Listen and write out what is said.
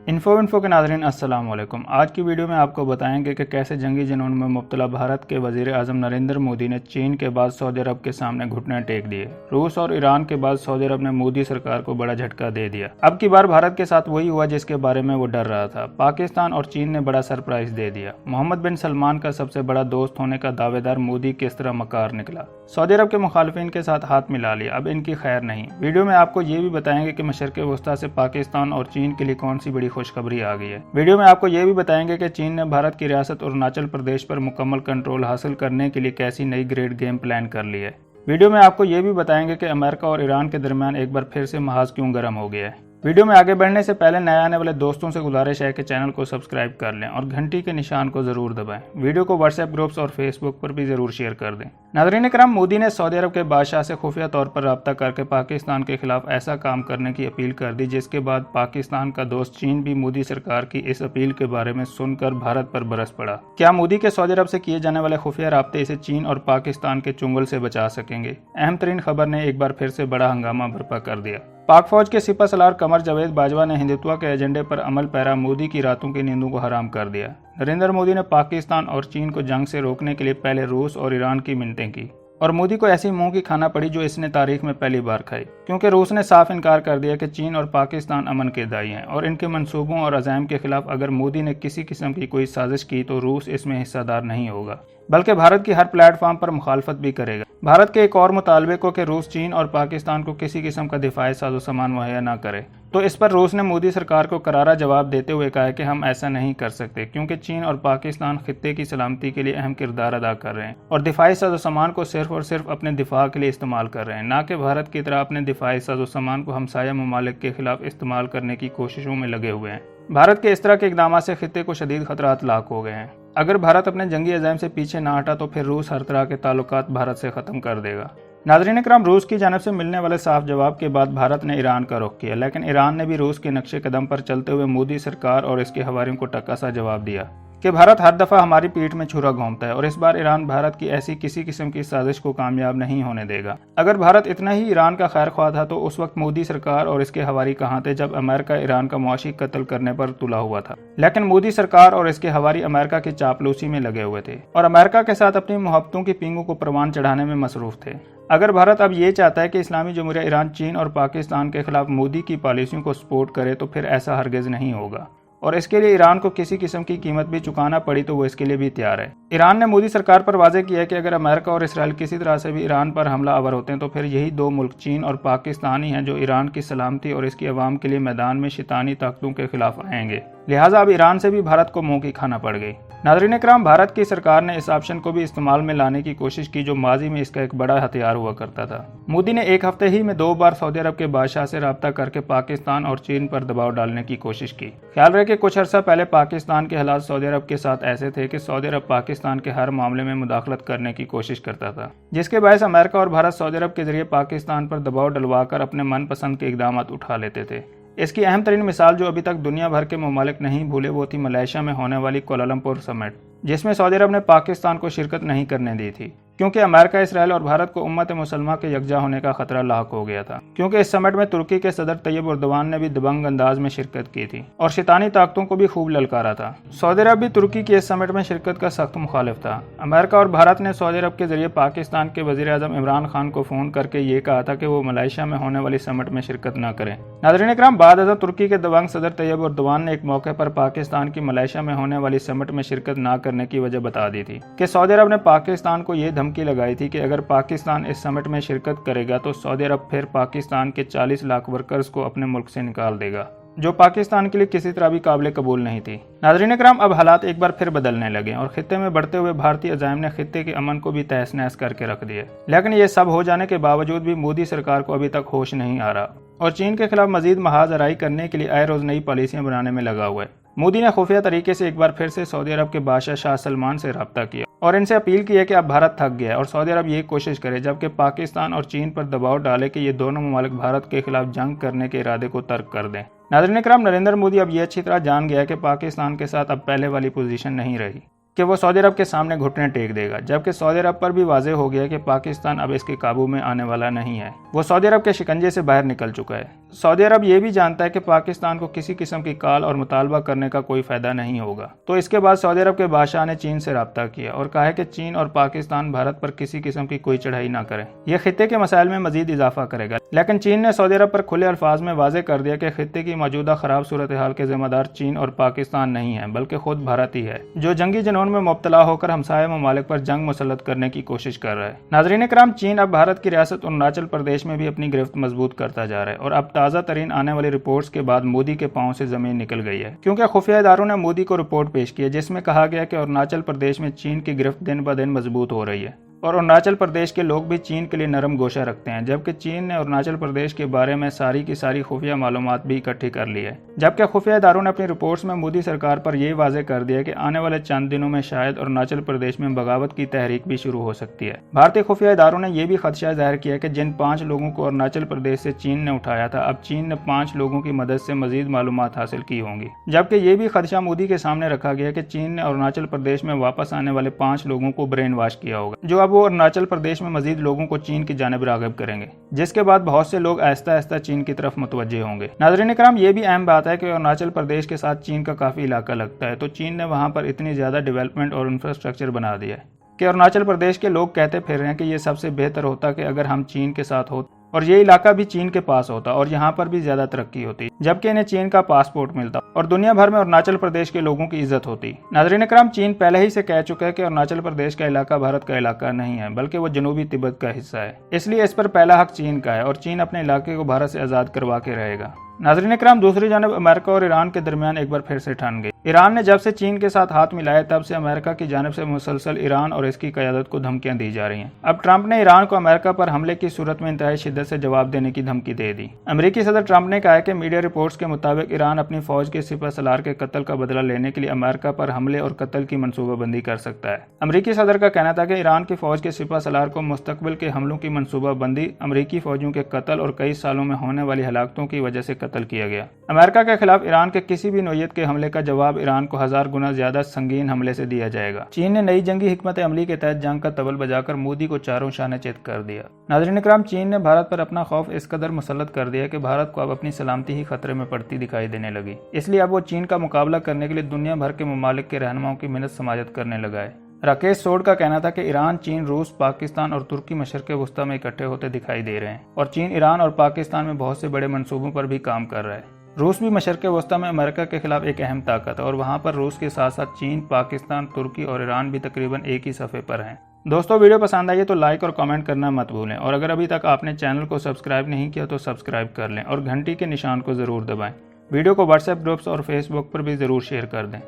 Info के नाज़रीन अस्सलाम वालेकुम। आज की वीडियो में आपको बताएंगे कि कैसे जंगी जुनून में मुब्तला भारत के वज़ीर आज़म नरेंद्र मोदी ने चीन के बाद सऊदी अरब के सामने घुटने टेक दिए। रूस और ईरान के बाद सऊदी अरब ने मोदी सरकार को बड़ा झटका दे दिया। अब की बार भारत के साथ वही हुआ जिसके बारे में वो डर रहा था। पाकिस्तान और चीन ने बड़ा सरप्राइज दे दिया। मोहम्मद बिन सलमान का सबसे बड़ा दोस्त होने का दावेदार मोदी किस तरह मकार निकला। सऊदी अरब के मुखालिफिन के साथ हाथ मिला लिया, अब इनकी खैर नहीं। वीडियो में आपको ये भी बताएंगे कि मशरिक़ वस्ता से पाकिस्तान और चीन के लिए कौन सी बड़ी खुशखबरी आ गई है। वीडियो में आपको ये भी बताएंगे कि चीन ने भारत की रियासत अरुणाचल प्रदेश पर मुकम्मल कंट्रोल हासिल करने के लिए कैसी नई ग्रेड गेम प्लान कर ली है। वीडियो में आपको ये भी बताएंगे कि अमेरिका और ईरान के दरमियान एक बार फिर से महाज क्यों गर्म हो गया है। वीडियो में आगे बढ़ने से पहले नए आने वाले दोस्तों से गुजारिश है कि चैनल को सब्सक्राइब कर लें और घंटी के निशान को जरूर दबाएं। वीडियो को व्हाट्सएप ग्रुप्स और फेसबुक पर भी जरूर शेयर कर दें। नाज़रीन इकराम, मोदी ने सऊदी अरब के बादशाह से खुफिया तौर पर रब्ता करके पाकिस्तान के खिलाफ ऐसा काम करने की अपील कर दी, जिसके बाद पाकिस्तान का दोस्त चीन भी मोदी सरकार की इस अपील के बारे में सुनकर भारत पर बरस पड़ा। क्या मोदी के सऊदी अरब से किए जाने वाले खुफिया राब्ते इसे चीन और पाकिस्तान के चुंगल से बचा सकेंगे? अहम तरीन खबर ने एक बार फिर से बड़ा हंगामा बर्पा कर दिया। पाक फौज के सिपह सलार कमर जावेद बाजवा ने हिंदुत्व के एजेंडे पर अमल पैरा मोदी की रातों की नींदों को हराम कर दिया। नरेंद्र मोदी ने पाकिस्तान और चीन को जंग से रोकने के लिए पहले रूस और ईरान की मिन्नतें की और मोदी को ऐसी मुंह की खाना पड़ी जो इसने तारीख में पहली बार खाई, क्योंकि रूस ने साफ इनकार कर दिया कि चीन और पाकिस्तान अमन के दाई हैं और इनके मंसूबों और अज़ाइम के खिलाफ अगर मोदी ने किसी किस्म की कोई साजिश की तो रूस इसमें हिस्सेदार नहीं होगा, बल्कि भारत की हर प्लेटफॉर्म पर मुखालफत भी करेगा। भारत के एक और मुतालबे को कि रूस चीन और पाकिस्तान को किसी किस्म का दिफाई साजो सामान मुहैया न करे, तो इस पर रूस ने मोदी सरकार को करारा जवाब देते हुए कहा कि हम ऐसा नहीं कर सकते, क्योंकि चीन और पाकिस्तान खित्ते की सलामती के लिए अहम किरदार अदा कर रहे हैं और दिफाई साजो सामान को सिर्फ और सिर्फ अपने दिफा के लिए इस्तेमाल कर रहे हैं, ना कि भारत की तरह अपने दिफाई साजो सामान को हमसाया ममालिक के खिलाफ इस्तेमाल करने की कोशिशों में लगे हुए हैं। भारत के इस तरह के इकदाम से खित्ते को शदीद खतरात लाक हो गए हैं। अगर भारत अपने जंगी अज़ाइम से पीछे ना हटा तो फिर रूस हर तरह के ताल्लुकात भारत से ख़त्म कर देगा। नाज़रीन इकराम, रूस की जानिब से मिलने वाले साफ जवाब के बाद भारत ने ईरान का रुख किया, लेकिन ईरान ने भी रूस के नक्शे कदम पर चलते हुए मोदी सरकार और इसके हवारियों को टक्का सा जवाब दिया कि भारत हर दफ़ा हमारी पीठ में छुरा घोंपता है और इस बार ईरान भारत की ऐसी किसी किस्म की साजिश को कामयाब नहीं होने देगा। अगर भारत इतना ही ईरान का खैर ख्वाह था तो उस वक्त मोदी सरकार और इसके हवारी कहाँ थे जब अमेरिका ईरान का मुआशी कत्ल करने पर तुला हुआ था। लेकिन मोदी सरकार और इसके हवारी अमेरिका की चापलूसी में लगे हुए थे और अमेरिका के साथ अपनी मोहब्बतों की पींगों को परवान चढ़ाने में मसरूफ थे। अगर भारत अब ये चाहता है कि इस्लामी जमहूरिया ईरान चीन और पाकिस्तान के खिलाफ मोदी की पॉलिसियों को सपोर्ट करे तो फिर ऐसा हरगिज नहीं होगा और इसके लिए ईरान को किसी किस्म की कीमत भी चुकाना पड़ी तो वो इसके लिए भी तैयार है। ईरान ने मोदी सरकार पर वाजे किया है कि अगर अमेरिका और इसराइल किसी तरह से भी ईरान पर हमला आवर होते हैं तो फिर यही दो मुल्क चीन और पाकिस्तान ही हैं जो ईरान की सलामती और इसकी अवाम के लिए मैदान में शैतानी ताकतों के खिलाफ आएंगे। लिहाजा अब ईरान से भी भारत को मुंह की खाना पड़ गई। नाज़रीन इकराम, भारत की सरकार ने इस ऑप्शन को भी इस्तेमाल में लाने की कोशिश की जो माजी में इसका एक बड़ा हथियार हुआ करता था। मोदी ने एक हफ्ते ही में 2 बार सऊदी अरब के बादशाह से रब्ता करके पाकिस्तान और चीन पर दबाव डालने की कोशिश की। ख्याल रहे कि कुछ अर्सा पहले पाकिस्तान के हालात सऊदी अरब के साथ ऐसे थे कि सऊदी अरब पाकिस्तान के हर मामले में मुदाखलत करने की कोशिश करता था, जिसके बायस अमेरिका और भारत सऊदी अरब के जरिए पाकिस्तान पर दबाव डलवाकर अपने मनपसंद के इकदाम उठा लेते थे। इसकी अहम तरीन मिसाल जो अभी तक दुनिया भर के ममालिक नहीं भूले वो थी मलेशिया में होने वाली कोलालमपुर समिट, जिसमें सऊदी अरब ने पाकिस्तान को शिरकत नहीं करने दी थी, क्योंकि अमेरिका, इसराइल और भारत को उम्मत मुसलमा के यकजा होने का खतरा लाक हो गया था। क्योंकि इस समिट में तुर्की के सदर तैयब उर्दवान ने भी दबंग अंदाज में शिरकत की थी और शैतानी ताकतों को भी खूब ललकारा था। सऊदी अरब भी तुर्की की इस समिट में शिरकत का सख्त मुखालिफ था। अमेरिका और भारत ने सऊदी अरब के जरिए पाकिस्तान के वजीर आज़म इमरान खान को फ़ोन करके ये कहा था कि वो मलेशिया में होने वाली समिट में शिरकत न करें। नाज़रीन इकराम, बाद अज़र तुर्की के दबंग सदर तैयब उर्दवान ने एक मौके पर पाकिस्तान की मलेशिया में होने वाली समिट में शिरकत न करने की वजह बता दी थी कि सऊदी अरब ने पाकिस्तान को ये धमकी लगाई थी कि अगर पाकिस्तान इस समिट में शिरकत करेगा तो सऊदी अरब फिर पाकिस्तान के 40 लाख वर्कर्स को अपने मुल्क से निकाल देगा, जो पाकिस्तान के लिए किसी तरह भी काबिल कबूल नहीं थी। नाज़रीन इकराम, अब हालात एक बार फिर बदलने लगे और खित्ते में बढ़ते हुए भारतीय अज़ाइम ने खित्ते के अमन को भी तहस नहस करके रख दिया। लेकिन ये सब हो जाने के बावजूद भी मोदी सरकार को अभी तक होश नहीं आ रहा और चीन के खिलाफ मजीद महाज अराई करने के लिए आए रोज नई पॉलिसियां बनाने में लगा हुआ है। मोदी ने खुफिया तरीके से एक बार फिर से सऊदी अरब के बादशाह शाह सलमान से रब्ता किया और इनसे अपील की है कि अब भारत थक गया है और सऊदी अरब ये कोशिश करे जबकि पाकिस्तान और चीन पर दबाव डाले कि ये दोनों ममालिक भारत के खिलाफ जंग करने के इरादे को तर्क कर दें। नाज़रीन इकराम, नरेंद्र मोदी अब ये अच्छी तरह जान गया है कि पाकिस्तान के साथ अब पहले वाली पोजीशन नहीं रही कि वो सऊदी अरब के सामने घुटने टेक देगा, जबकि सऊदी अरब पर भी वाज़ेह हो गया कि पाकिस्तान अब इसके काबू में आने वाला नहीं है। वो सऊदी अरब के शिकंजे से बाहर निकल चुका है। सऊदी अरब ये भी जानता है कि पाकिस्तान को किसी किस्म की कॉल और मुतालबा करने का कोई फायदा नहीं होगा। तो इसके बाद सऊदी अरब के बादशाह ने चीन से रब्ता किया और कहा है कि चीन और पाकिस्तान भारत पर किसी किस्म की कोई चढ़ाई ना करें। यह खित्ते के मसाइल में मजीद इजाफा करेगा। लेकिन चीन ने सऊदी अरब पर खुले अल्फाज में वाजे कर दिया कि खित्ते की मौजूदा खराब सूरत हाल के जिम्मेदार चीन और पाकिस्तान नहीं है, बल्कि खुद भारत ही है, जो जंगी जुनून में मुब्तला होकर हमसाये ममालिक पर जंग मुसल्लत करने की कोशिश कर रहा है। नाज़रीन कराम, चीन अब भारत की रियासत अरुणाचल प्रदेश में भी अपनी गिरफ्त मजबूत करता जा रहा है और अब ताज़ा तरीन आने वाली रिपोर्ट्स के बाद मोदी के पांव से जमीन निकल गई है, क्योंकि खुफिया इदारों ने मोदी को रिपोर्ट पेश की है जिसमें कहा गया कि अरुणाचल प्रदेश में चीन की गिरफ्त दिन ब दिन मजबूत हो रही है और अरुणाचल प्रदेश के लोग भी चीन के लिए नरम गोशा रखते हैं, जबकि चीन ने अरुणाचल प्रदेश के बारे में सारी की सारी खुफिया मालूमात भी इकट्ठी कर ली है। जबकि खुफिया इदारों ने अपनी रिपोर्ट्स में मोदी सरकार पर यह वाजे कर दिया कि आने वाले चंद दिनों में शायद अरुणाचल प्रदेश में बगावत की तहरीक भी शुरू हो सकती है। भारतीय खुफिया इदारों ने यह भी खदशा जाहिर किया कि जिन 5 लोगों को अरुणाचल प्रदेश से चीन ने उठाया था, अब चीन ने 5 लोगों की मदद से मजीद मालूमात हासिल की होंगी। जबकि यह भी खदशा मोदी के सामने रखा गया कि चीन ने अरुणाचल प्रदेश में वापस आने वाले 5 लोगों को ब्रेन वॉश किया होगा, जो अब वो अरुणाचल प्रदेश में मजीद लोगों को चीन की जानिब राग़िब करेंगे, जिसके बाद बहुत से लोग आहिस्ता आहिस्ता चीन की तरफ मुतवज्जे होंगे। नाज़रीन इकराम, ये भी अहम बात है कि अरुणाचल प्रदेश के साथ चीन का काफी इलाका लगता है, तो चीन ने वहां पर इतनी ज्यादा डेवलपमेंट और इंफ्रास्ट्रक्चर बना दिया है कि अरुणाचल प्रदेश के लोग कहते फिर रहे हैं कि ये सबसे बेहतर होता कि अगर हम चीन के साथ हो और ये इलाका भी चीन के पास होता और यहाँ पर भी ज्यादा तरक्की होती, जबकि इन्हें चीन का पासपोर्ट मिलता और दुनिया भर में अरुणाचल प्रदेश के लोगों की इज्जत होती। नाज़रीन इकराम, चीन पहले ही से कह चुका है कि अरुणाचल प्रदेश का इलाका भारत का इलाका नहीं है, बल्कि वो जनूबी तिब्बत का हिस्सा है, इसलिए इस पर पहला हक चीन का है और चीन अपने इलाके को भारत से आज़ाद करवा के रहेगा। नाज़रीन इकराम, दूसरी जानब अमेरिका और ईरान के दरमियान एक बार फिर से ठन गई। ईरान ने जब से चीन के साथ हाथ मिलाया तब से अमेरिका की जानिब से मुसलसल ईरान और इसकी क़यादत को धमकियां दी जा रही हैं। अब ट्रंप ने ईरान को अमेरिका पर हमले की सूरत में इंतहाई शिद्दत से जवाब देने की धमकी दे दी। अमेरिकी सदर ट्रंप ने कहा है कि मीडिया रिपोर्ट्स के मुताबिक ईरान अपनी फौज के सिपह सलार के कत्ल का बदला लेने के लिए अमेरिका पर हमले और कत्ल की मनसूबाबंदी कर सकता है। अमेरिकी सदर का कहना था कि ईरान की फौज के सिपह सलार को मुस्तकबिल के हमलों की मनसूबाबंदी अमेरिकी फौजियों के कत्ल और कई सालों में होने वाली हलाकतों की वजह से कत्ल किया गया। अमेरिका के खिलाफ ईरान के किसी भी नौयत के हमले का जवाब ईरान को 1000 गुना ज्यादा संगीन हमले से दिया जाएगा। चीन ने नई जंगी हिकमत अमली के तहत जंग का तबल बजाकर मोदी को चारों शाने चित कर दिया। नाज़रीन इकराम, चीन ने भारत पर अपना खौफ इस कदर मुसल्लत कर दिया कि भारत को अब अपनी सलामती ही खतरे में पड़ती दिखाई देने लगी, इसलिए अब वो चीन का मुकाबला करने के लिए दुनिया भर के ममालिक के रहनुमाओं की मिन्नत समाजत करने लगा है। राकेश सोड का कहना था कि ईरान, चीन, रूस, पाकिस्तान और तुर्की मशरक़े वुस्ता में इकट्ठे होते दिखाई दे रहे हैं और चीन ईरान और पाकिस्तान में बहुत से बड़े मंसूबों पर भी काम कर रहा है। रूस भी मशरक़े वुस्ता में अमेरिका के खिलाफ एक अहम ताकत है और वहाँ पर रूस के साथ साथ चीन, पाकिस्तान, तुर्की और ईरान भी तकरीबन एक ही सफ़े पर हैं। दोस्तों, वीडियो पसंद आई है तो लाइक और कमेंट करना मत भूलें और अगर अभी तक आपने चैनल को सब्सक्राइब नहीं किया तो सब्सक्राइब कर लें और घंटी के निशान को ज़रूर दबाएं। वीडियो को व्हाट्सएप ग्रुप्स और फेसबुक पर भी ज़रूर शेयर कर दें।